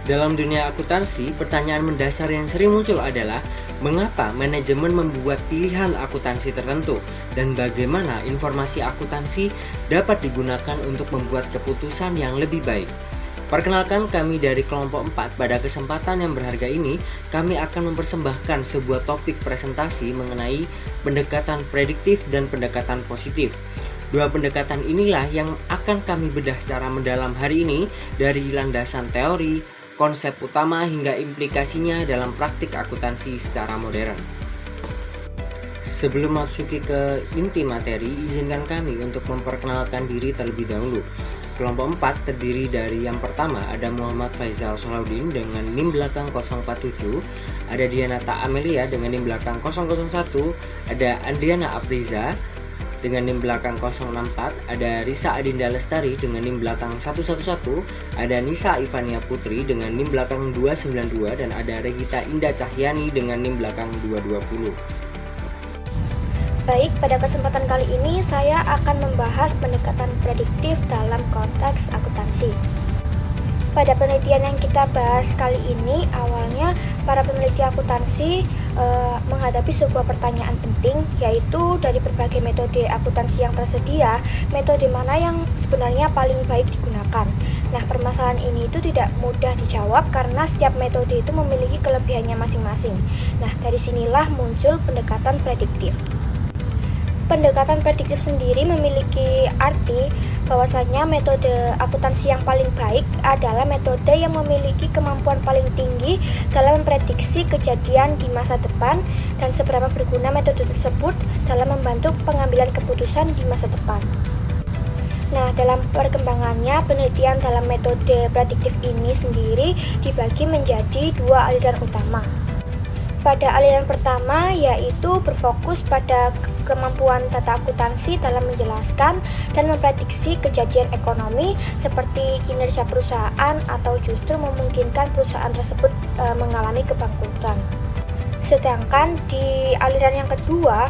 Dalam dunia akuntansi, pertanyaan mendasar yang sering muncul adalah mengapa manajemen membuat pilihan akuntansi tertentu dan bagaimana informasi akuntansi dapat digunakan untuk membuat keputusan yang lebih baik. Perkenalkan, kami dari kelompok 4. Pada kesempatan yang berharga ini, kami akan mempersembahkan sebuah topik presentasi mengenai pendekatan prediktif dan pendekatan positif. Dua pendekatan inilah yang akan kami bedah secara mendalam hari ini dari landasan teori, konsep utama hingga implikasinya dalam praktik akuntansi secara modern. Sebelum masuk ke inti materi, izinkan kami untuk memperkenalkan diri terlebih dahulu. Kelompok 4 terdiri dari yang pertama ada Muhammad Faisal Solahuddin dengan NIM belakang 047, ada Dianata Amelia dengan NIM belakang 001, ada Andriana Apriza dengan NIM belakang 064, ada Risa Adinda Lestari dengan NIM belakang 111, ada Nisa Ivania Putri dengan NIM belakang 292, dan ada Regita Indah Cahyani dengan NIM belakang 220. Baik, pada kesempatan kali ini saya akan membahas pendekatan prediktif dalam konteks akuntansi. Pada penelitian yang kita bahas kali ini, awalnya para peneliti akuntansi menghadapi sebuah pertanyaan penting, yaitu dari berbagai metode akuntansi yang tersedia, metode mana yang sebenarnya paling baik digunakan. Nah, permasalahan ini itu tidak mudah dijawab karena setiap metode itu memiliki kelebihannya masing-masing. Nah, dari sinilah muncul pendekatan prediktif. Pendekatan prediktif sendiri memiliki arti bahwasanya metode akuntansi yang paling baik adalah metode yang memiliki kemampuan paling tinggi dalam memprediksi kejadian di masa depan dan seberapa berguna metode tersebut dalam membantu pengambilan keputusan di masa depan. Nah, dalam perkembangannya, penelitian dalam metode prediktif ini sendiri dibagi menjadi dua aliran utama. Pada aliran pertama yaitu berfokus pada kemampuan tata akuntansi dalam menjelaskan dan memprediksi kejadian ekonomi seperti kinerja perusahaan atau justru memungkinkan perusahaan tersebut mengalami kebangkrutan. Sedangkan di aliran yang kedua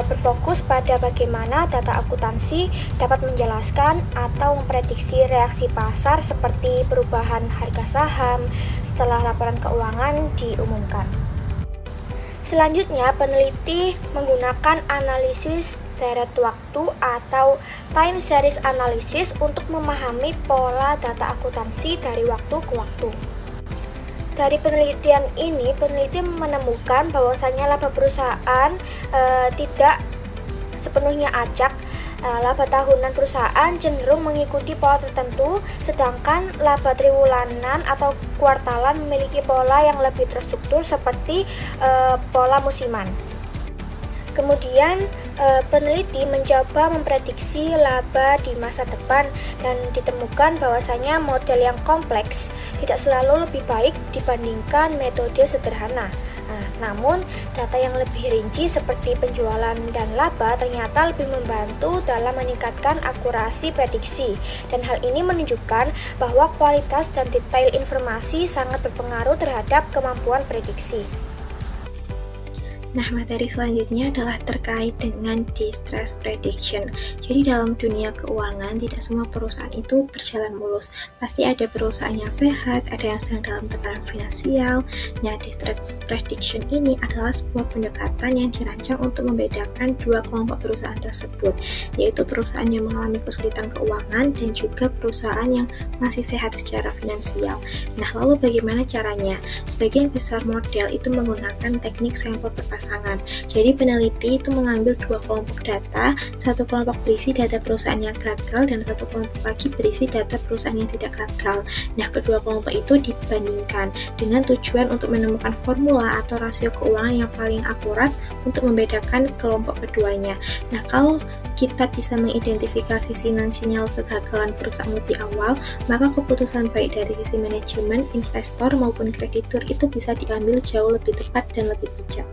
berfokus pada bagaimana data akuntansi dapat menjelaskan atau memprediksi reaksi pasar seperti perubahan harga saham setelah laporan keuangan diumumkan. Selanjutnya, peneliti menggunakan analisis deret waktu atau time series analysis untuk memahami pola data akuntansi dari waktu ke waktu. Dari penelitian ini, peneliti menemukan bahwasannya laba perusahaan tidak sepenuhnya acak. Laba tahunan perusahaan cenderung mengikuti pola tertentu, sedangkan laba triwulanan atau kuartalan memiliki pola yang lebih terstruktur seperti pola musiman. Kemudian peneliti mencoba memprediksi laba di masa depan dan ditemukan bahwasanya model yang kompleks tidak selalu lebih baik dibandingkan metode sederhana. Namun, data yang lebih rinci seperti penjualan dan laba ternyata lebih membantu dalam meningkatkan akurasi prediksi, dan hal ini menunjukkan bahwa kualitas dan detail informasi sangat berpengaruh terhadap kemampuan prediksi. Nah, materi selanjutnya adalah terkait dengan distress prediction. Jadi dalam dunia keuangan, tidak semua perusahaan itu berjalan mulus. Pasti ada perusahaan yang sehat, ada yang sedang dalam tekanan finansial. Nah, distress prediction ini adalah sebuah pendekatan yang dirancang untuk membedakan dua kelompok perusahaan tersebut, yaitu perusahaan yang mengalami kesulitan keuangan dan juga perusahaan yang masih sehat secara finansial. Nah, lalu bagaimana caranya? Sebagian besar model itu menggunakan teknik sampel berpasangan. Jadi peneliti itu mengambil dua kelompok data, satu kelompok berisi data perusahaan yang gagal dan satu kelompok lagi berisi data perusahaan yang tidak gagal. Nah, kedua kelompok itu dibandingkan dengan tujuan untuk menemukan formula atau rasio keuangan yang paling akurat untuk membedakan kelompok keduanya. Nah, kalau kita bisa mengidentifikasi sinyal kegagalan perusahaan lebih awal, maka keputusan baik dari sisi manajemen, investor maupun kreditur itu bisa diambil jauh lebih tepat dan lebih bijak.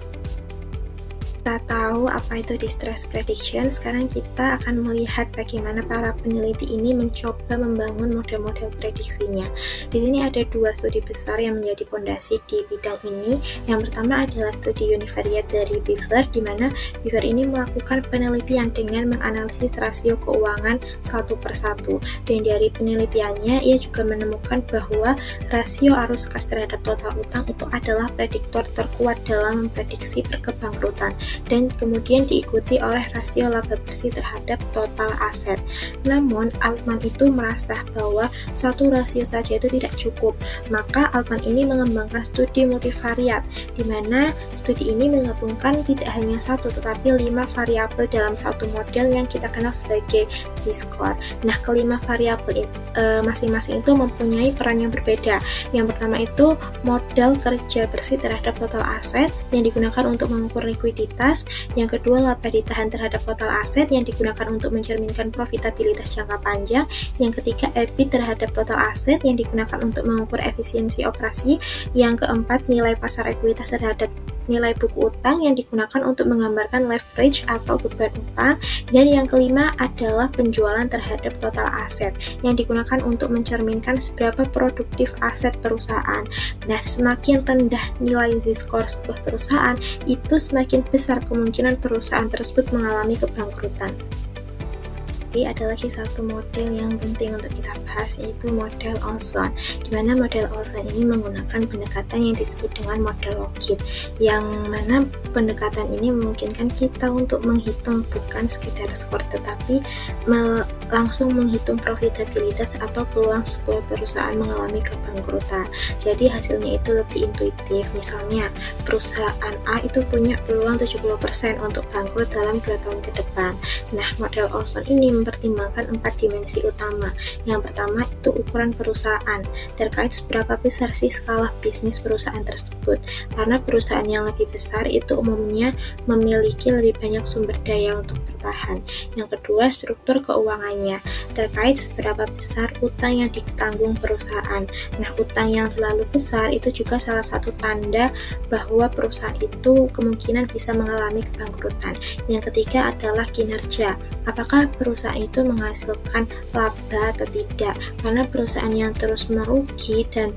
kita tahu apa itu distress prediction, sekarang kita akan melihat bagaimana para peneliti ini mencoba membangun model-model prediksinya. Di sini ada dua studi besar yang menjadi fondasi di bidang ini. Yang pertama adalah studi univariat dari Beaver, di mana Beaver ini melakukan penelitian dengan menganalisis rasio keuangan satu persatu. Dan dari penelitiannya, ia juga menemukan bahwa rasio arus kas terhadap total utang itu adalah prediktor terkuat dalam memprediksi kebangkrutan, dan kemudian diikuti oleh rasio laba bersih terhadap total aset. Namun, Altman itu merasa bahwa satu rasio saja itu tidak cukup, maka Altman ini mengembangkan studi multivariat, di mana studi ini menggabungkan tidak hanya satu tetapi 5 variabel dalam satu model yang kita kenal sebagai Z-score. Nah, kelima variabel masing-masing itu mempunyai peran yang berbeda. Yang pertama itu modal kerja bersih terhadap total aset yang digunakan untuk mengukur likuiditas. Yang kedua, laba ditahan terhadap total aset yang digunakan untuk mencerminkan profitabilitas jangka panjang. Yang ketiga, EBIT terhadap total aset yang digunakan untuk mengukur efisiensi operasi. Yang keempat, nilai pasar ekuitas terhadap nilai buku utang yang digunakan untuk menggambarkan leverage atau beban utang. Dan yang kelima adalah penjualan terhadap total aset yang digunakan untuk mencerminkan seberapa produktif aset perusahaan. Nah, semakin rendah nilai Z-score sebuah perusahaan, itu semakin besar kemungkinan perusahaan tersebut mengalami kebangkrutan. Tapi ada lagi satu model yang penting untuk kita bahas, yaitu model Olson, di mana model Olson ini menggunakan pendekatan yang disebut dengan model Logit, yang mana pendekatan ini memungkinkan kita untuk menghitung bukan sekedar skor, tetapi langsung menghitung profitabilitas atau peluang sebuah perusahaan mengalami kebangkrutan. Jadi hasilnya itu lebih intuitif. Misalnya, perusahaan A itu punya peluang 70% untuk bangkrut dalam 2 tahun ke depan. Nah, model Olson ini mempertimbangkan 4 dimensi utama. Yang pertama itu ukuran perusahaan, terkait seberapa besar sih skala bisnis perusahaan tersebut. Karena perusahaan yang lebih besar itu umumnya memiliki lebih banyak sumber daya untuk bertahan. Yang kedua, struktur keuangannya, terkait seberapa besar utang yang ditanggung perusahaan. Nah, utang yang terlalu besar itu juga salah satu tanda bahwa perusahaan itu kemungkinan bisa mengalami kebangkrutan. Yang ketiga adalah kinerja. Apakah perusahaan itu menghasilkan laba atau tidak? Karena perusahaan yang terus merugi dan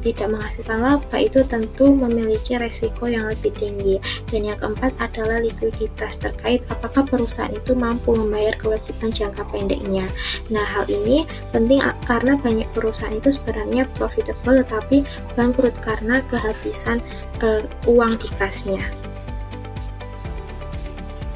tidak menghasilkan laba itu tentu memiliki resiko yang lebih tinggi. Dan yang keempat adalah likuiditas, terkait apakah perusahaan itu mampu membayar kewajiban jangka pendeknya. Nah, hal ini penting karena banyak perusahaan itu sebenarnya profitable tetapi bangkrut karena kehabisan uang di kasnya.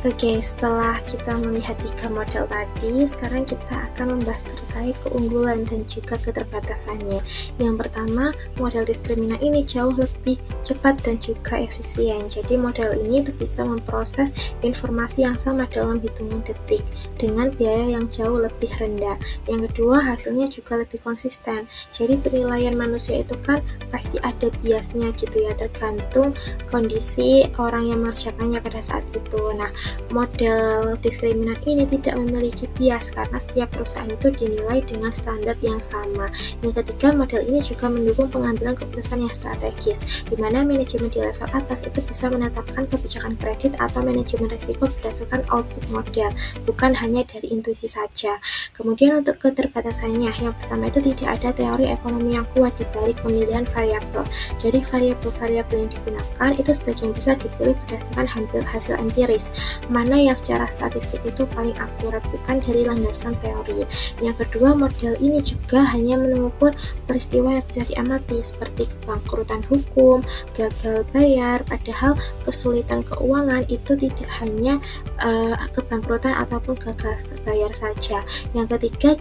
Oke, setelah kita melihat 3 model tadi, sekarang kita akan membahas terkait keunggulan dan juga keterbatasannya. Yang pertama, model diskriminan ini jauh lebih cepat dan juga efisien. Jadi model ini itu bisa memproses informasi yang sama dalam hitungan detik dengan biaya yang jauh lebih rendah. Yang kedua, hasilnya juga lebih konsisten. Jadi penilaian manusia itu kan pasti ada biasnya gitu ya, tergantung kondisi orang yang mengerjakannya pada saat itu. Nah, model diskriminan ini tidak memiliki bias karena setiap perusahaan itu dinilai dengan standar yang sama. Yang ketiga, model ini juga mendukung pengambilan keputusan yang strategis, di mana manajemen di level atas itu bisa menetapkan kebijakan kredit atau manajemen risiko berdasarkan output model, bukan hanya dari intuisi saja. Kemudian untuk keterbatasannya, yang pertama itu tidak ada teori ekonomi yang kuat di balik pemilihan variabel. Jadi variabel-variabel yang digunakan itu sebagian besar dipilih berdasarkan hasil empiris, mana yang secara statistik itu paling akurat, bukan dari landasan teori. Yang kedua, model ini juga hanya mengukur peristiwa yang bisa diamati seperti kebangkrutan hukum, gagal bayar, padahal kesulitan keuangan itu tidak hanya kebangkrutan ataupun gagal bayar saja. Yang ketiga,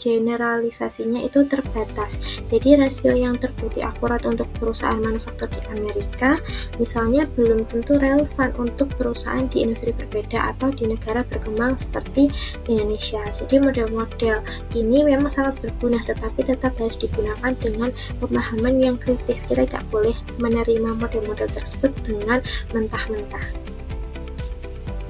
generalisasinya itu terbatas. Jadi rasio yang terbukti akurat untuk perusahaan manufaktur di Amerika misalnya belum tentu relevan untuk perusahaan di industri berbeda atau di negara berkembang seperti Indonesia. Jadi model-model ini memang sangat berguna, tetapi tetap harus digunakan dengan pemahaman yang kritis. Kita tidak boleh menerima model-model tersebut dengan mentah-mentah.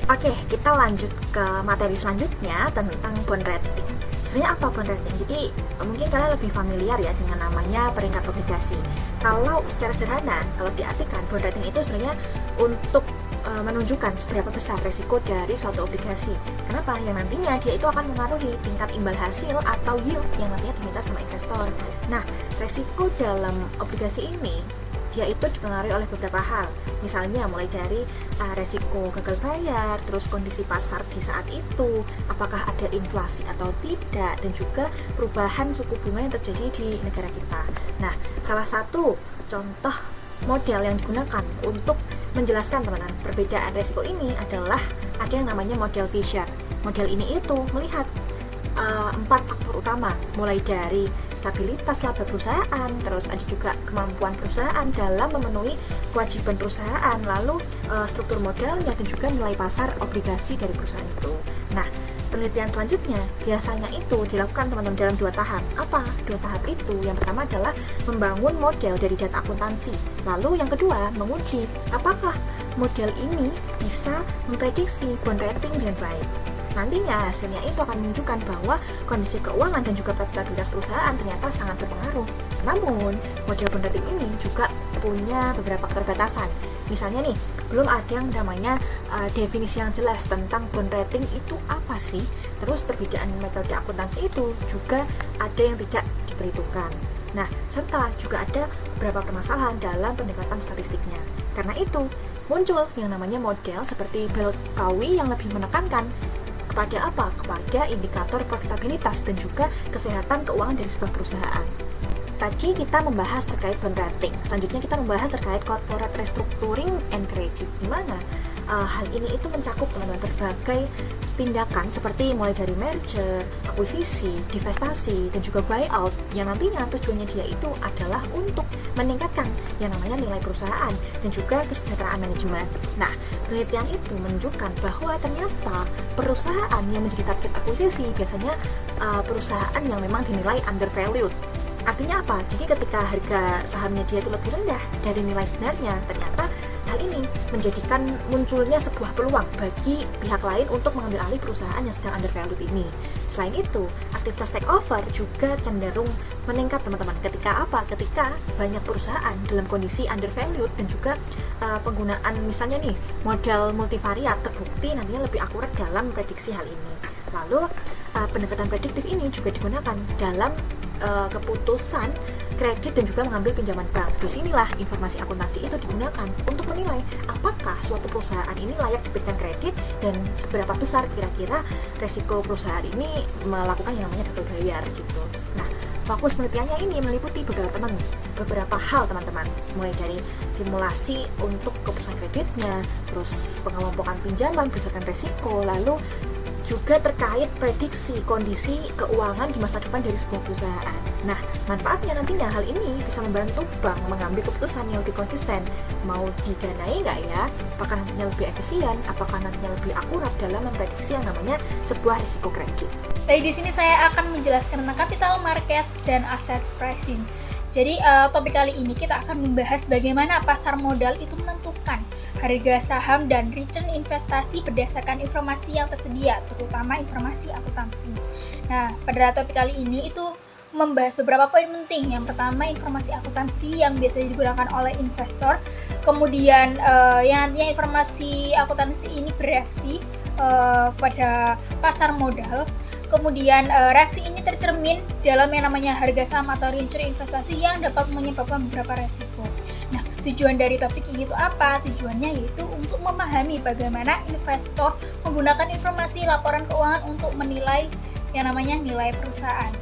Oke, kita lanjut ke materi selanjutnya tentang bond rating. Sebenarnya apa bond rating? Jadi mungkin kalian lebih familiar ya dengan namanya peringkat obligasi. Kalau secara sederhana, kalau diartikan bond rating itu sebenarnya untuk menunjukkan seberapa besar resiko dari suatu obligasi. Kenapa? Yang nantinya dia itu akan mengaruhi tingkat imbal hasil atau yield yang nantinya diminta sama investor. Nah, resiko dalam obligasi ini dia itu dipengaruhi oleh beberapa hal. Misalnya mulai dari resiko gagal bayar, terus kondisi pasar di saat itu, apakah ada inflasi atau tidak, dan juga perubahan suku bunga yang terjadi di negara kita. Nah, salah satu contoh model yang digunakan untuk menjelaskan teman-teman perbedaan resiko ini adalah ada yang namanya model Fisher. Model ini itu melihat 4 faktor utama, mulai dari stabilitas laba perusahaan, terus ada juga kemampuan perusahaan dalam memenuhi kewajiban perusahaan, lalu struktur modalnya dan juga nilai pasar obligasi dari perusahaan itu. Nah, penelitian selanjutnya biasanya itu dilakukan teman-teman dalam 2 tahap. Apa 2 tahap itu? Yang pertama adalah membangun model dari data akuntansi. Lalu yang kedua, menguji apakah model ini bisa memprediksi bond rating dengan baik. Nantinya hasilnya itu akan menunjukkan bahwa kondisi keuangan dan juga profitabilitas perusahaan ternyata sangat berpengaruh. Namun, model bond rating ini juga punya beberapa keterbatasan. Misalnya nih, belum ada yang namanya definisi yang jelas tentang bond rating itu apa sih. Terus perbedaan metode akuntansi itu juga ada yang tidak diperhitungkan. Nah, serta juga ada beberapa permasalahan dalam pendekatan statistiknya. Karena itu, muncul yang namanya model seperti Bell-Cowie yang lebih menekankan kepada apa? Kepada indikator profitabilitas dan juga kesehatan keuangan dari sebuah perusahaan. Tadi kita membahas terkait bond rating. Selanjutnya kita membahas terkait corporate restructuring and credit. Di mana hal ini itu mencakup teman-teman berbagai tindakan seperti mulai dari merger, akuisisi, divestasi, dan juga buyout yang nantinya tujuannya dia itu adalah untuk meningkatkan yang namanya nilai perusahaan dan juga kesejahteraan manajemen. Nah, penelitian itu menunjukkan bahwa ternyata perusahaan yang menjadi target akuisisi biasanya perusahaan yang memang dinilai undervalued. Artinya apa? Jadi ketika harga sahamnya dia itu lebih rendah dari nilai sebenarnya, ternyata hal ini menjadikan munculnya sebuah peluang bagi pihak lain untuk mengambil alih perusahaan yang sedang undervalued ini. Selain itu, aktivitas takeover juga cenderung meningkat teman-teman. Ketika apa? Ketika banyak perusahaan dalam kondisi undervalued dan juga penggunaan misalnya nih model multivariat terbukti nantinya lebih akurat dalam prediksi hal ini. Lalu pendekatan prediktif ini juga digunakan dalam keputusan kredit dan juga mengambil pinjaman bank. Disinilah informasi akuntansi itu digunakan untuk menilai apakah suatu perusahaan ini layak diberikan kredit dan seberapa besar kira-kira resiko perusahaan ini melakukan yang namanya gagal bayar gitu. Nah, fokus penelitiannya ini meliputi beberapa hal teman-teman, mulai dari simulasi untuk keputusan kreditnya, terus pengelompokan pinjaman berdasarkan resiko, lalu juga terkait prediksi kondisi keuangan di masa depan dari sebuah perusahaan. Nah, manfaatnya nantinya hal ini bisa membantu bank mengambil keputusan yang lebih konsisten. Mau didanai nggak ya? Apakah nantinya lebih efisien? Apakah nantinya lebih akurat dalam memprediksi yang namanya sebuah risiko kredit? Jadi di sini saya akan menjelaskan tentang capital markets dan assets pricing. Jadi topik kali ini kita akan membahas bagaimana pasar modal itu menentukan harga saham dan return investasi berdasarkan informasi yang tersedia, terutama informasi akuntansi. Nah, pada topik kali ini itu membahas beberapa poin penting. Yang pertama, informasi akuntansi yang biasanya digunakan oleh investor. Kemudian yang nantinya informasi akuntansi ini bereaksi pada pasar modal. Kemudian reaksi ini tercermin dalam yang namanya harga saham atau return investasi yang dapat menyebabkan beberapa resiko. Nah, tujuan dari topik ini itu apa? Tujuannya yaitu untuk memahami bagaimana investor menggunakan informasi laporan keuangan untuk menilai yang namanya nilai perusahaan.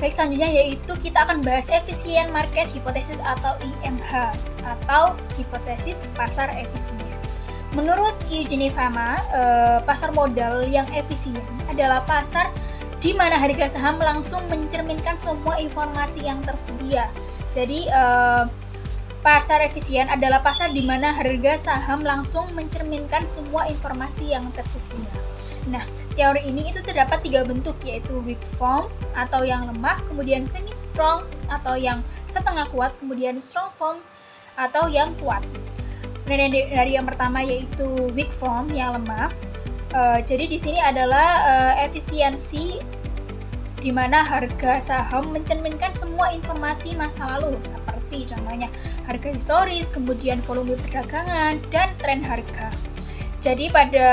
Baik, selanjutnya yaitu kita akan bahas efisien market hypothesis atau IMH atau hipotesis pasar efisien. Menurut Eugene Fama, pasar modal yang efisien adalah pasar di mana harga saham langsung mencerminkan semua informasi yang tersedia. Jadi, pasar efisien adalah pasar di mana harga saham langsung mencerminkan semua informasi yang tersedia. Nah, teori ini itu terdapat 3 bentuk, yaitu weak form atau yang lemah, kemudian semi strong atau yang setengah kuat, kemudian strong form atau yang kuat. Dari yang pertama yaitu weak form yang lemah. Jadi di sini adalah efisiensi di mana harga saham mencerminkan semua informasi masa lalu, seperti contohnya harga historis, kemudian volume perdagangan, dan tren harga. Jadi pada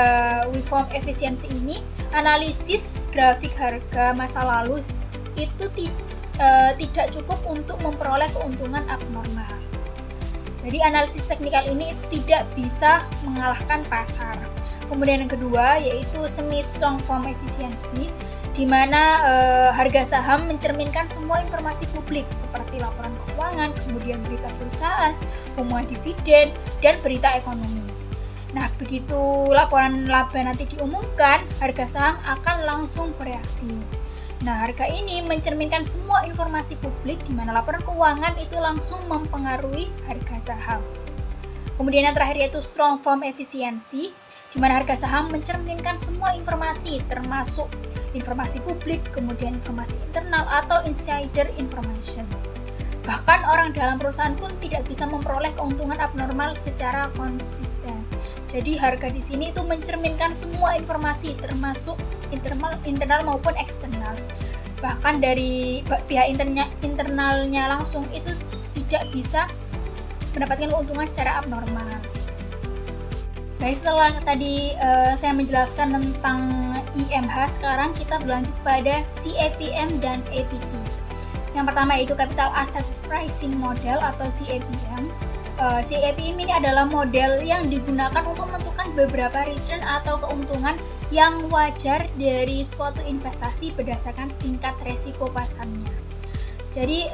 Weekform efisiensi ini, analisis grafik harga masa lalu itu tidak cukup untuk memperoleh keuntungan abnormal. Jadi analisis teknikal ini tidak bisa mengalahkan pasar. Kemudian yang kedua yaitu semi-strong form efisiensi, di mana harga saham mencerminkan semua informasi publik seperti laporan keuangan, kemudian berita perusahaan, pengumuman dividen, dan berita ekonomi. Nah, begitu laporan laba nanti diumumkan, harga saham akan langsung bereaksi. Nah, harga ini mencerminkan semua informasi publik di mana laporan keuangan itu langsung mempengaruhi harga saham. Kemudian yang terakhir yaitu strong form efisiensi, di mana harga saham mencerminkan semua informasi termasuk informasi publik, kemudian informasi internal atau insider information. Bahkan orang dalam perusahaan pun tidak bisa memperoleh keuntungan abnormal secara konsisten. Jadi harga di sini itu mencerminkan semua informasi termasuk internal maupun eksternal. Bahkan dari pihak internalnya langsung itu tidak bisa mendapatkan keuntungan secara abnormal. Baik, setelah tadi saya menjelaskan tentang IMH, sekarang kita berlanjut pada CAPM dan APT. Yang pertama yaitu Capital Asset Pricing Model atau CAPM. CAPM ini adalah model yang digunakan untuk menentukan beberapa return atau keuntungan yang wajar dari suatu investasi berdasarkan tingkat resiko pasarnya. Jadi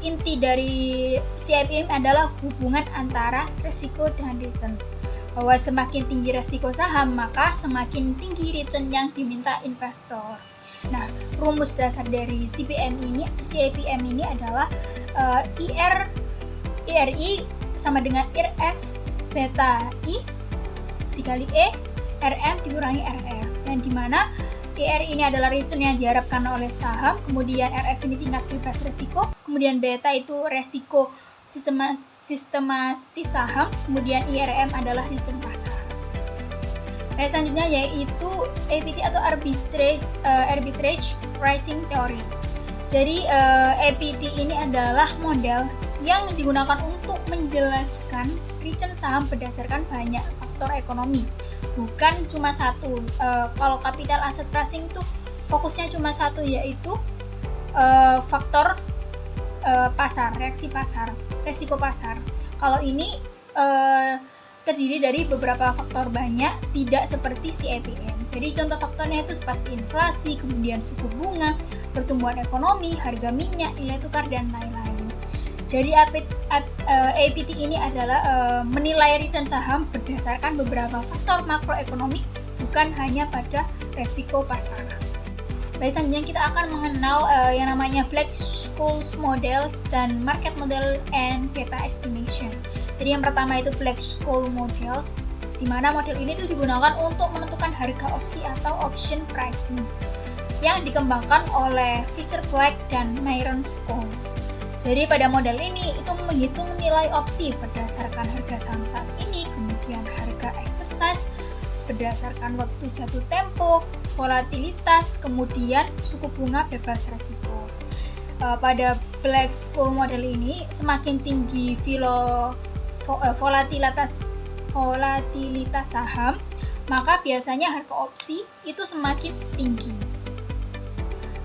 inti dari CAPM adalah hubungan antara resiko dan return. Bahwa semakin tinggi resiko saham, maka semakin tinggi return yang diminta investor. Nah, rumus dasar dari CAPM ini adalah IRI sama dengan IRF beta I dikali E RM dikurangi RF, yang dimana IRI ini adalah return yang diharapkan oleh saham, kemudian RF ini tingkat bebas resiko, kemudian beta itu resiko sistematis saham, kemudian IRM adalah return pasar. Selanjutnya yaitu APT atau arbitrage pricing theory. Jadi APT ini adalah model yang digunakan untuk menjelaskan return saham berdasarkan banyak faktor ekonomi, bukan cuma satu. Kalau capital asset pricing itu fokusnya cuma satu, yaitu faktor pasar, reaksi pasar, resiko pasar. Kalau ini terdiri dari beberapa faktor banyak, tidak seperti CAPM. Jadi contoh faktornya itu seperti inflasi, kemudian suku bunga, pertumbuhan ekonomi, harga minyak, nilai tukar, dan lain-lain. Jadi APT ini adalah menilai return saham berdasarkan beberapa faktor makroekonomik, bukan hanya pada resiko pasar. Baik, selanjutnya kita akan mengenal yang namanya Black-Scholes model dan market model and beta estimation. Jadi yang pertama itu Black-Scholes models, di mana model ini tuh digunakan untuk menentukan harga opsi atau option pricing yang dikembangkan oleh Fisher Black dan Myron Scholes. Jadi pada model ini itu menghitung nilai opsi berdasarkan harga saham saat ini, kemudian harga exercise berdasarkan waktu jatuh tempo, volatilitas, kemudian suku bunga bebas resiko. Pada Black-Scholes model ini semakin tinggi volatilitas saham, maka biasanya harga opsi itu semakin tinggi.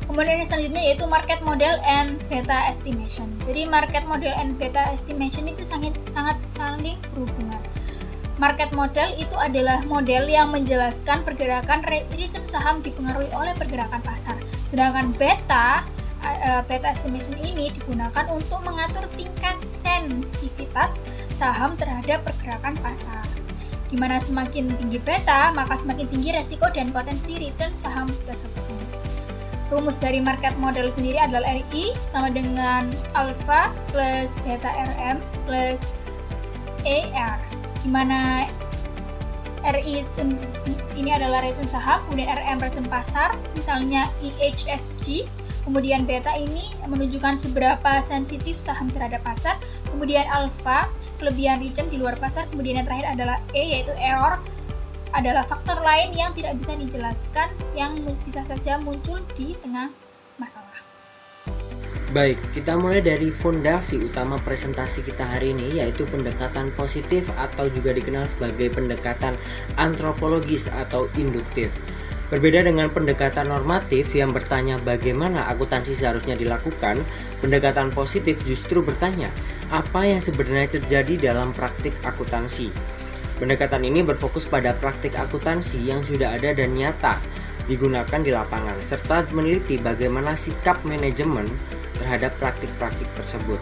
Kemudian yang selanjutnya yaitu market model and beta estimation. Jadi market model and beta estimation itu sangat saling berhubungan. Market model itu adalah model yang menjelaskan pergerakan return saham dipengaruhi oleh pergerakan pasar. Sedangkan beta estimation ini digunakan untuk mengatur tingkat sensitivitas saham terhadap pergerakan pasar. Di mana semakin tinggi beta, maka semakin tinggi resiko dan potensi return saham tersebut. Rumus dari market model sendiri adalah RI sama dengan alpha plus beta RM plus ER, di mana RI ini adalah return saham, kemudian RM return pasar, misalnya IHSG, kemudian beta ini menunjukkan seberapa sensitif saham terhadap pasar, kemudian alpha kelebihan return di luar pasar, kemudian yang terakhir adalah E yaitu error, adalah faktor lain yang tidak bisa dijelaskan yang bisa saja muncul di tengah masalah. Baik, kita mulai dari fondasi utama presentasi kita hari ini, yaitu pendekatan positif atau juga dikenal sebagai pendekatan antropologis atau induktif. Berbeda dengan pendekatan normatif yang bertanya bagaimana akuntansi seharusnya dilakukan, pendekatan positif justru bertanya apa yang sebenarnya terjadi dalam praktik akuntansi. Pendekatan ini berfokus pada praktik akuntansi yang sudah ada dan nyata digunakan di lapangan, serta meneliti bagaimana sikap manajemen terhadap praktik-praktik tersebut.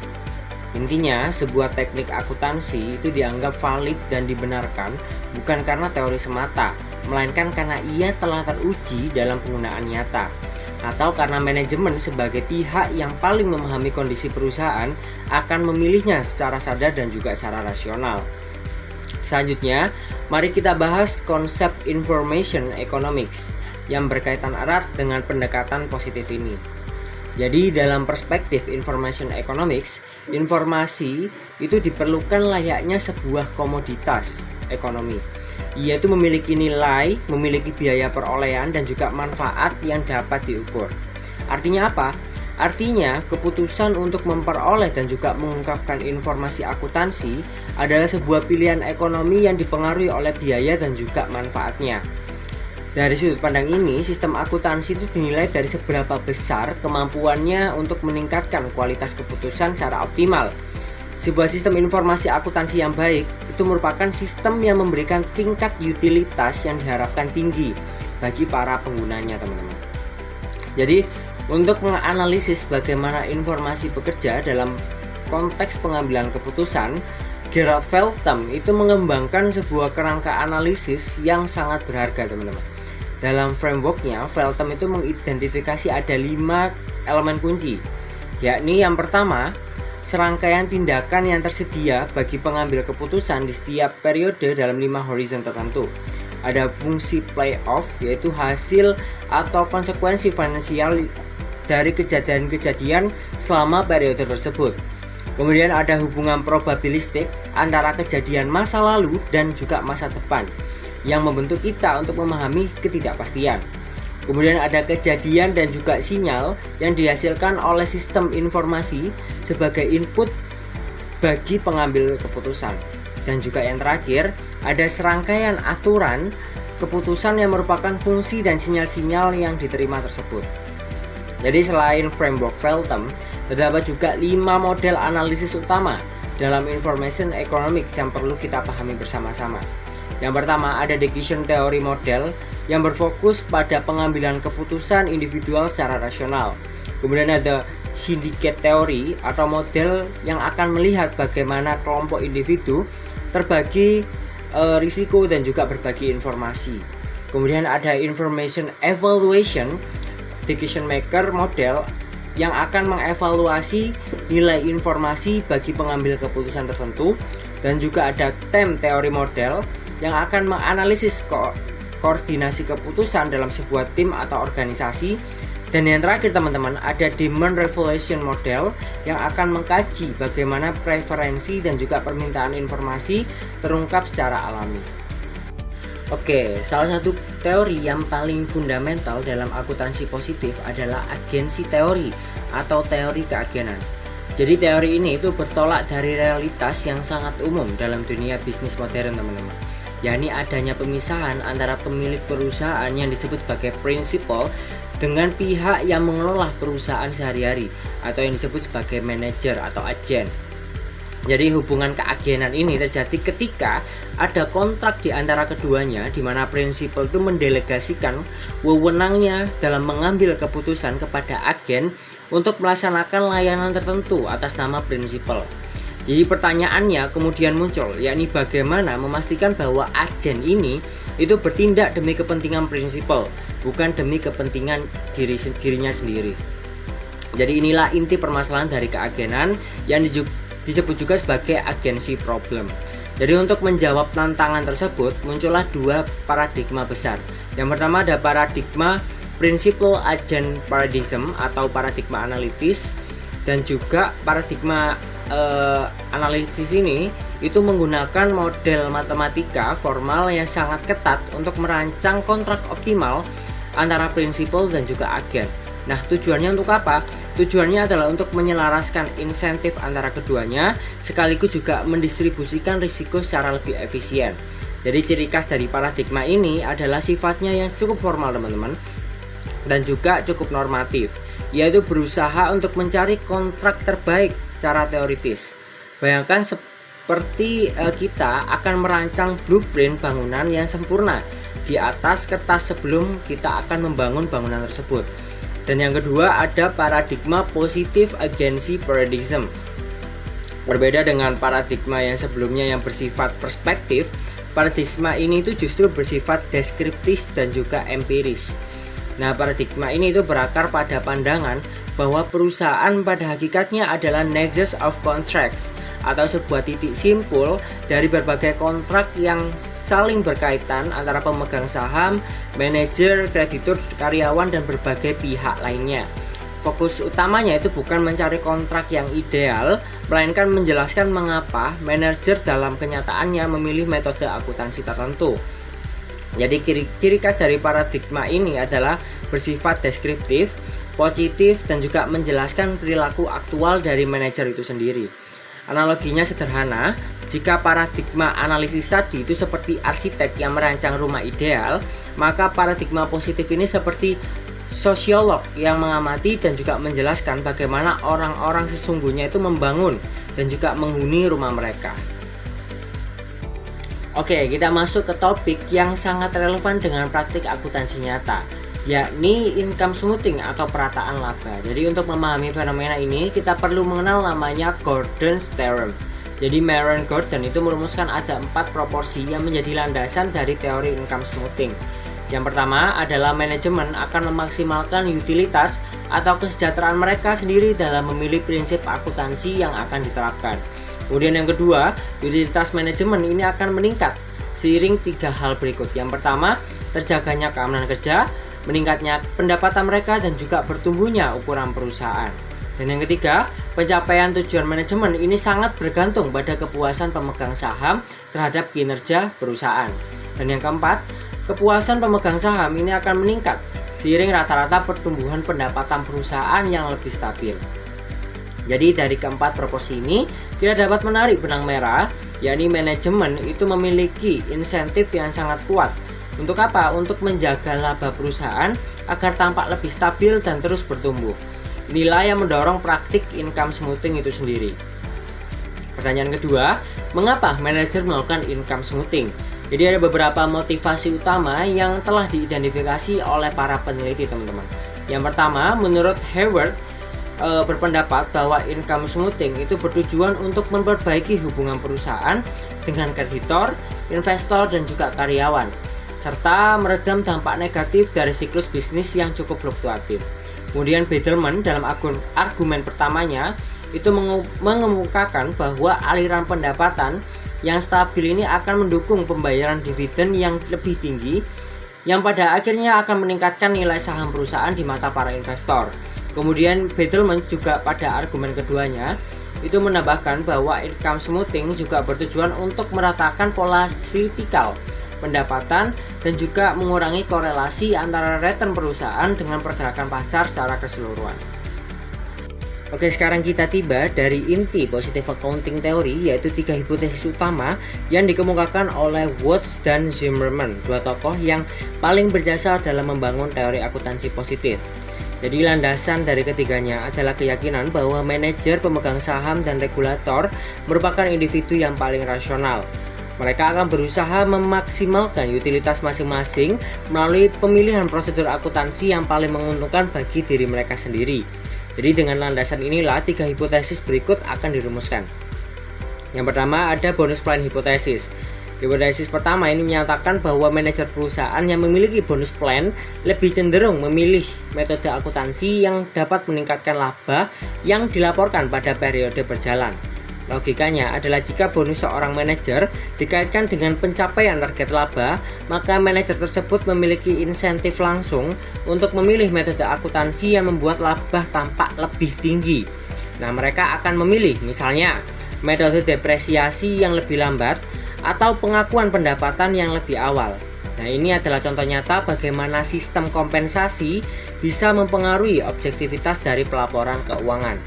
Intinya, sebuah teknik akuntansi itu dianggap valid dan dibenarkan bukan karena teori semata, melainkan karena ia telah teruji dalam penggunaan nyata, atau karena manajemen sebagai pihak yang paling memahami kondisi perusahaan akan memilihnya secara sadar dan juga secara rasional. Selanjutnya, mari kita bahas konsep information economics yang berkaitan erat dengan pendekatan positif ini. Jadi dalam perspektif information economics, informasi itu diperlukan layaknya sebuah komoditas ekonomi. Ia itu memiliki nilai, memiliki biaya perolehan dan juga manfaat yang dapat diukur. Artinya apa? Artinya keputusan untuk memperoleh dan juga mengungkapkan informasi akuntansi adalah sebuah pilihan ekonomi yang dipengaruhi oleh biaya dan juga manfaatnya. Dari sudut pandang ini, sistem akuntansi itu dinilai dari seberapa besar kemampuannya untuk meningkatkan kualitas keputusan secara optimal. Sebuah sistem informasi akuntansi yang baik itu merupakan sistem yang memberikan tingkat utilitas yang diharapkan tinggi bagi para penggunanya, teman-teman. Jadi, untuk menganalisis bagaimana informasi bekerja dalam konteks pengambilan keputusan, Gerald Feltham itu mengembangkan sebuah kerangka analisis yang sangat berharga, teman-teman. Dalam frameworknya, Feltham itu mengidentifikasi ada 5 elemen kunci, yakni yang pertama, serangkaian tindakan yang tersedia bagi pengambil keputusan di setiap periode dalam 5 horizon tertentu. Ada fungsi playoff, yaitu hasil atau konsekuensi finansial dari kejadian-kejadian selama periode tersebut. Kemudian ada hubungan probabilistik antara kejadian masa lalu dan juga masa depan yang membentuk kita untuk memahami ketidakpastian. Kemudian ada kejadian dan juga sinyal yang dihasilkan oleh sistem informasi sebagai input bagi pengambil keputusan. Dan juga yang terakhir, ada serangkaian aturan keputusan yang merupakan fungsi dan sinyal-sinyal yang diterima tersebut. Jadi selain framework Feltham, terdapat juga 5 model analisis utama dalam information economics yang perlu kita pahami bersama-sama. Yang pertama ada decision theory model yang berfokus pada pengambilan keputusan individual secara rasional. Kemudian ada syndicate theory atau model yang akan melihat bagaimana kelompok individu terbagi risiko dan juga berbagi informasi. Kemudian ada information evaluation decision maker model yang akan mengevaluasi nilai informasi bagi pengambil keputusan tertentu. Dan juga ada time theory model yang akan menganalisis koordinasi keputusan dalam sebuah tim atau organisasi. Dan yang terakhir teman-teman, ada demand resolution model yang akan mengkaji bagaimana preferensi dan juga permintaan informasi terungkap secara alami. Oke, salah satu teori yang paling fundamental dalam akuntansi positif adalah agensi teori atau teori keagenan. Jadi teori ini itu bertolak dari realitas yang sangat umum dalam dunia bisnis modern, teman-teman. Yakni adanya pemisahan antara pemilik perusahaan yang disebut sebagai principal dengan pihak yang mengelola perusahaan sehari-hari atau yang disebut sebagai manajer atau agen. Jadi hubungan keagenan ini terjadi ketika ada kontrak di antara keduanya, di mana prinsipal itu mendelegasikan wewenangnya dalam mengambil keputusan kepada agen untuk melaksanakan layanan tertentu atas nama prinsipal. Jadi pertanyaannya kemudian muncul, yakni bagaimana memastikan bahwa agen ini itu bertindak demi kepentingan prinsipal, bukan demi kepentingan dirinya sendiri. Jadi inilah inti permasalahan dari keagenan yang disebut juga sebagai agency problem. Jadi untuk menjawab tantangan tersebut muncullah 2 paradigma besar. Yang pertama ada paradigma principal agent paradigm atau paradigma analitis, dan juga paradigma analisis ini itu menggunakan model matematika formal yang sangat ketat untuk merancang kontrak optimal antara prinsipal dan juga agen. Nah, tujuannya untuk apa? Tujuannya adalah untuk menyelaraskan insentif antara keduanya, sekaligus juga mendistribusikan risiko secara lebih efisien. Jadi ciri khas dari paradigma ini adalah sifatnya yang cukup formal teman-teman, dan juga cukup normatif, yaitu berusaha untuk mencari kontrak terbaik secara teoritis. Bayangkan seperti kita akan merancang blueprint bangunan yang sempurna di atas kertas sebelum kita akan membangun bangunan tersebut. Dan yang kedua ada paradigma positive agency paradigm. Berbeda dengan paradigma yang sebelumnya yang bersifat perspektif, paradigma ini itu justru bersifat deskriptif dan juga empiris. Nah, paradigma ini itu berakar pada pandangan bahwa perusahaan pada hakikatnya adalah nexus of contracts, atau sebuah titik simpul dari berbagai kontrak yang saling berkaitan antara pemegang saham, manajer, kreditur, karyawan, dan berbagai pihak lainnya. Fokus utamanya itu bukan mencari kontrak yang ideal, melainkan menjelaskan mengapa manajer dalam kenyataannya memilih metode akuntansi tertentu. Jadi ciri khas dari paradigma ini adalah bersifat deskriptif, positif, dan juga menjelaskan perilaku aktual dari manajer itu sendiri. Analoginya sederhana, jika paradigma analisis tadi itu seperti arsitek yang merancang rumah ideal, maka paradigma positif ini seperti sosiolog yang mengamati dan juga menjelaskan bagaimana orang-orang sesungguhnya itu membangun dan juga menghuni rumah mereka. Oke, kita masuk ke topik yang sangat relevan dengan praktik akuntansi nyata, yakni income smoothing atau perataan laba. Jadi untuk memahami fenomena ini kita perlu mengenal namanya Gordon's Theorem. Jadi Baron Gordon itu merumuskan ada 4 proporsi yang menjadi landasan dari teori income smoothing. Yang pertama adalah manajemen akan memaksimalkan utilitas atau kesejahteraan mereka sendiri dalam memilih prinsip akuntansi yang akan diterapkan. Kemudian yang kedua, utilitas manajemen ini akan meningkat seiring 3 hal berikut. Yang pertama, terjaganya keamanan kerja, meningkatnya pendapatan mereka, dan juga bertumbuhnya ukuran perusahaan. Dan yang ketiga, pencapaian tujuan manajemen ini sangat bergantung pada kepuasan pemegang saham terhadap kinerja perusahaan. Dan yang keempat, kepuasan pemegang saham ini akan meningkat seiring rata-rata pertumbuhan pendapatan perusahaan yang lebih stabil. Jadi dari keempat proporsi ini kita dapat menarik benang merah, yakni manajemen itu memiliki insentif yang sangat kuat. Untuk apa? Untuk menjaga laba perusahaan agar tampak lebih stabil dan terus bertumbuh. Inilah yang mendorong praktik income smoothing itu sendiri. Pertanyaan kedua, mengapa manajer melakukan income smoothing? Jadi ada beberapa motivasi utama yang telah diidentifikasi oleh para peneliti teman-teman. Yang pertama, menurut Hayward berpendapat bahwa income smoothing itu bertujuan untuk memperbaiki hubungan perusahaan dengan kreditor, investor, dan juga karyawan, serta meredam dampak negatif dari siklus bisnis yang cukup fluktuatif. Kemudian Bedelman dalam argumen pertamanya itu mengemukakan bahwa aliran pendapatan yang stabil ini akan mendukung pembayaran dividen yang lebih tinggi, yang pada akhirnya akan meningkatkan nilai saham perusahaan di mata para investor. Kemudian Bedelman juga pada argumen keduanya itu menambahkan bahwa income smoothing juga bertujuan untuk meratakan pola siklikal pendapatan dan juga mengurangi korelasi antara return perusahaan dengan pergerakan pasar secara keseluruhan. Oke, sekarang kita tiba dari inti positive accounting teori, yaitu 3 hipotesis utama yang dikemukakan oleh Watts dan Zimmerman, 2 tokoh yang paling berjasa dalam membangun teori akuntansi positif. Jadi landasan dari ketiganya adalah keyakinan bahwa manajer, pemegang saham, dan regulator merupakan individu yang paling rasional. Mereka akan berusaha memaksimalkan utilitas masing-masing melalui pemilihan prosedur akuntansi yang paling menguntungkan bagi diri mereka sendiri. Jadi dengan landasan inilah 3 hipotesis berikut akan dirumuskan. Yang pertama ada bonus plan hipotesis. Hipotesis pertama ini menyatakan bahwa manajer perusahaan yang memiliki bonus plan lebih cenderung memilih metode akuntansi yang dapat meningkatkan laba yang dilaporkan pada periode berjalan. Logikanya adalah jika bonus seorang manajer dikaitkan dengan pencapaian target laba, maka manajer tersebut memiliki insentif langsung untuk memilih metode akuntansi yang membuat laba tampak lebih tinggi. Nah, mereka akan memilih misalnya metode depresiasi yang lebih lambat atau pengakuan pendapatan yang lebih awal. Nah, ini adalah contoh nyata bagaimana sistem kompensasi bisa mempengaruhi objektivitas dari pelaporan keuangan.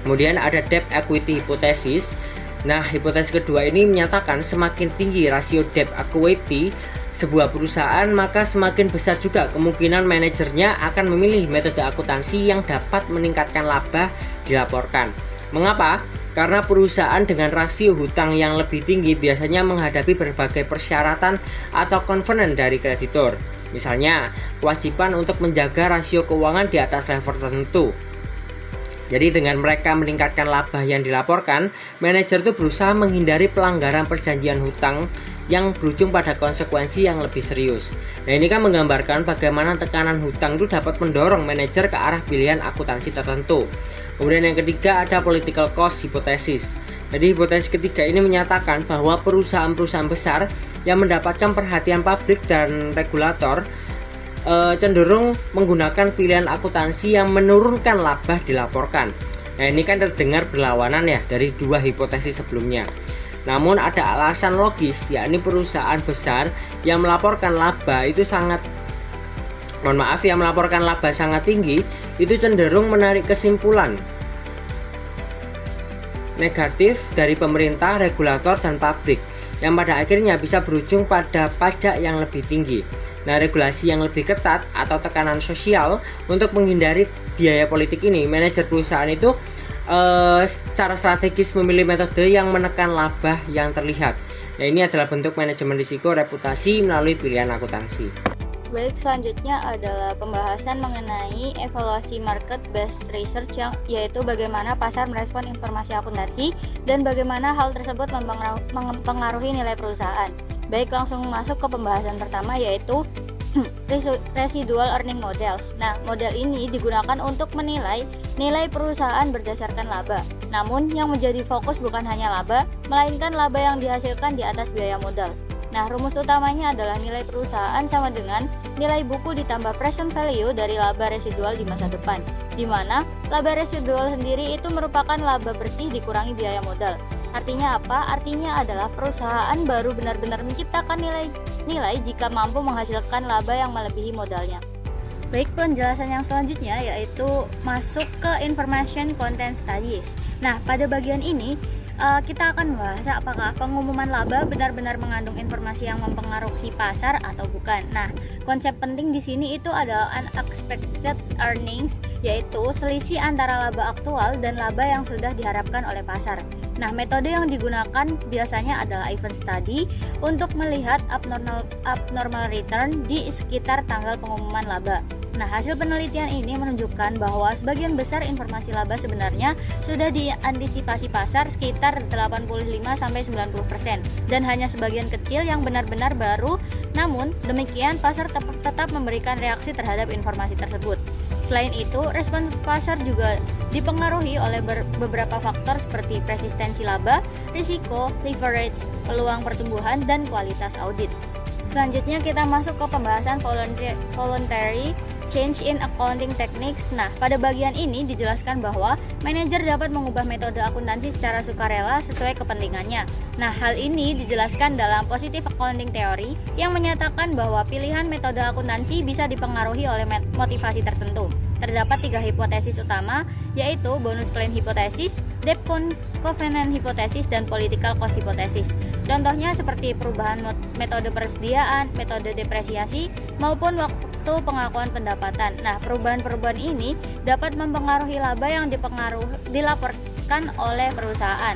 Kemudian ada debt equity hypothesis. Nah, hipotesis kedua ini menyatakan semakin tinggi rasio debt equity sebuah perusahaan, maka semakin besar juga kemungkinan manajernya akan memilih metode akuntansi yang dapat meningkatkan laba dilaporkan. Mengapa? Karena perusahaan dengan rasio hutang yang lebih tinggi biasanya menghadapi berbagai persyaratan atau kovenant dari kreditor. Misalnya, kewajiban untuk menjaga rasio keuangan di atas level tertentu. Jadi dengan mereka meningkatkan laba yang dilaporkan, manajer itu berusaha menghindari pelanggaran perjanjian hutang yang berujung pada konsekuensi yang lebih serius. Nah, ini kan menggambarkan bagaimana tekanan hutang itu dapat mendorong manajer ke arah pilihan akuntansi tertentu. Kemudian yang ketiga ada political cost hypothesis. Jadi hipotesis ketiga ini menyatakan bahwa perusahaan-perusahaan besar yang mendapatkan perhatian publik dan regulator cenderung menggunakan pilihan akuntansi yang menurunkan laba dilaporkan. Nah, ini kan terdengar berlawanan ya dari dua hipotesis sebelumnya. Namun ada alasan logis, yakni perusahaan besar yang melaporkan laba sangat tinggi itu cenderung menarik kesimpulan negatif dari pemerintah, regulator, dan publik yang pada akhirnya bisa berujung pada pajak yang lebih tinggi. Nah, regulasi yang lebih ketat atau tekanan sosial untuk menghindari biaya politik ini, manajer perusahaan itu secara strategis memilih metode yang menekan laba yang terlihat. Nah, ini adalah bentuk manajemen risiko reputasi melalui pilihan akuntansi. Baik, selanjutnya adalah pembahasan mengenai evaluasi market based research, yaitu bagaimana pasar merespon informasi akuntansi dan bagaimana hal tersebut mempengaruhi nilai perusahaan. Baik, langsung masuk ke pembahasan pertama, yaitu residual earning models. Nah, model ini digunakan untuk menilai nilai perusahaan berdasarkan laba. Namun, yang menjadi fokus bukan hanya laba, melainkan laba yang dihasilkan di atas biaya modal. Nah, rumus utamanya adalah nilai perusahaan sama dengan nilai buku ditambah present value dari laba residual di masa depan, di mana laba residual sendiri itu merupakan laba bersih dikurangi biaya modal. Artinya apa? Artinya adalah perusahaan baru benar-benar menciptakan nilai jika mampu menghasilkan laba yang melebihi modalnya. Baik, penjelasan yang selanjutnya yaitu masuk ke information content studies. Nah, pada bagian ini kita akan membahas apakah pengumuman laba benar-benar mengandung informasi yang mempengaruhi pasar atau bukan. Nah, konsep penting di sini itu adalah unexpected earnings, yaitu selisih antara laba aktual dan laba yang sudah diharapkan oleh pasar. Nah, metode yang digunakan biasanya adalah event study untuk melihat abnormal return di sekitar tanggal pengumuman laba. Nah, hasil penelitian ini menunjukkan bahwa sebagian besar informasi laba sebenarnya sudah diantisipasi pasar sekitar 85-90% dan hanya sebagian kecil yang benar-benar baru. Namun, demikian pasar tetap memberikan reaksi terhadap informasi tersebut. Selain itu, respon pasar juga dipengaruhi oleh beberapa faktor seperti persistensi laba, risiko, leverage, peluang pertumbuhan, dan kualitas audit. Selanjutnya kita masuk ke pembahasan voluntary change in accounting techniques. Nah, pada bagian ini dijelaskan bahwa manajer dapat mengubah metode akuntansi secara sukarela sesuai kepentingannya. Nah, hal ini dijelaskan dalam positive accounting theory yang menyatakan bahwa pilihan metode akuntansi bisa dipengaruhi oleh motivasi tertentu. Terdapat 3 hipotesis utama, yaitu bonus plan hipotesis, debt covenant hipotesis, dan political cost hipotesis. Contohnya seperti perubahan metode persediaan, metode depresiasi, maupun waktu pengakuan pendapatan. Nah, perubahan-perubahan ini dapat mempengaruhi laba yang dilaporkan oleh perusahaan.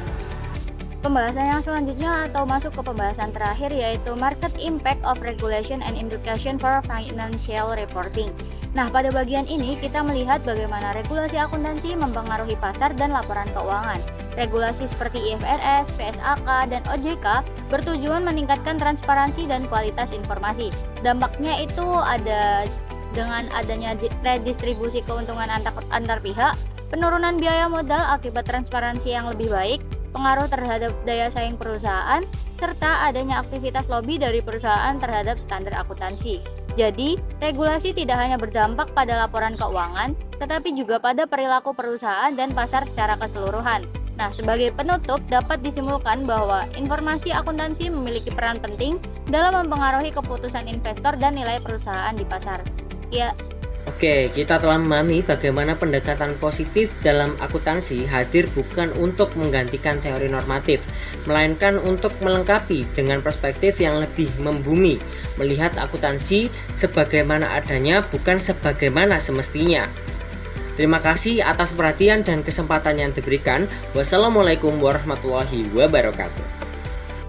Pembahasan yang selanjutnya atau masuk ke pembahasan terakhir yaitu market impact of regulation and implication for financial reporting. Nah, pada bagian ini kita melihat bagaimana regulasi akuntansi mempengaruhi pasar dan laporan keuangan. Regulasi seperti IFRS, PSAK, dan OJK bertujuan meningkatkan transparansi dan kualitas informasi. Dampaknya itu ada dengan adanya redistribusi keuntungan antar pihak, penurunan biaya modal akibat transparansi yang lebih baik, pengaruh terhadap daya saing perusahaan, serta adanya aktivitas lobi dari perusahaan terhadap standar akuntansi. Jadi, regulasi tidak hanya berdampak pada laporan keuangan, tetapi juga pada perilaku perusahaan dan pasar secara keseluruhan. Nah, sebagai penutup dapat disimpulkan bahwa informasi akuntansi memiliki peran penting dalam mempengaruhi keputusan investor dan nilai perusahaan di pasar. Ya. Oke, kita telah memahami bagaimana pendekatan positif dalam akuntansi hadir bukan untuk menggantikan teori normatif, melainkan untuk melengkapi dengan perspektif yang lebih membumi, melihat akuntansi sebagaimana adanya bukan sebagaimana semestinya. Terima kasih atas perhatian dan kesempatan yang diberikan. Wassalamualaikum warahmatullahi wabarakatuh.